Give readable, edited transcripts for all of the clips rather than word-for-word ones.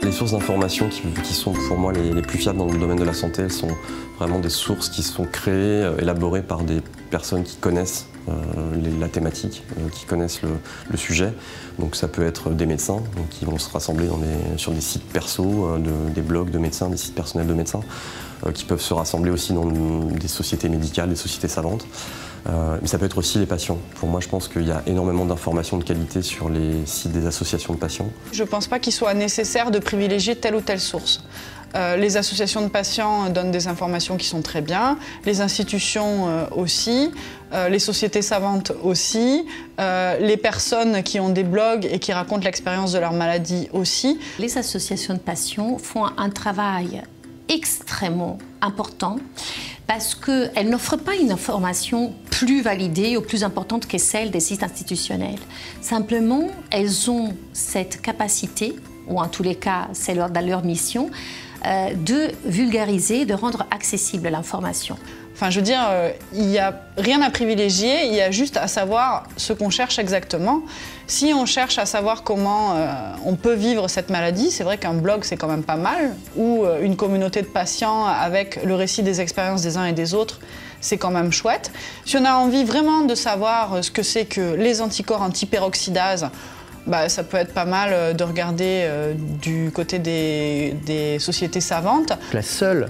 Les sources d'informations qui sont pour moi les plus fiables dans le domaine de la santé, elles sont vraiment des sources qui sont créées, élaborées par des personnes qui connaissent la thématique, qui connaissent le sujet. Donc ça peut être des médecins qui vont se rassembler sur des sites perso, des blogs de médecins, des sites personnels de médecins, qui peuvent se rassembler aussi dans des sociétés médicales, des sociétés savantes. Mais ça peut être aussi les patients. Pour moi, je pense qu'il y a énormément d'informations de qualité sur les sites des associations de patients. Je ne pense pas qu'il soit nécessaire de privilégier telle ou telle source. Les associations de patients donnent des informations qui sont très bien, les institutions aussi, les sociétés savantes aussi, les personnes qui ont des blogs et qui racontent l'expérience de leur maladie aussi. Les associations de patients font un travail extrêmement important parce qu'elles n'offrent pas une information plus validée ou plus importante que celle des sites institutionnels. Simplement, elles ont cette capacité, ou en tous les cas, c'est dans leur mission, de vulgariser, de rendre accessible l'information. Enfin, je veux dire, il n'y a rien à privilégier, il y a juste à savoir ce qu'on cherche exactement. Si on cherche à savoir comment on peut vivre cette maladie, c'est vrai qu'un blog c'est quand même pas mal, ou une communauté de patients avec le récit des expériences des uns et des autres, c'est quand même chouette. Si on a envie vraiment de savoir ce que c'est que les anticorps antiperoxydase, ça peut être pas mal de regarder du côté des sociétés savantes. La seule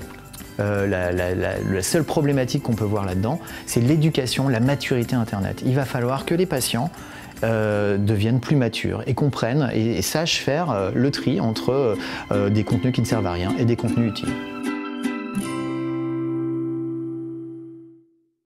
problématique qu'on peut voir là-dedans, c'est l'éducation, la maturité Internet. Il va falloir que les patients deviennent plus matures et comprennent et sachent faire le tri entre des contenus qui ne servent à rien et des contenus utiles.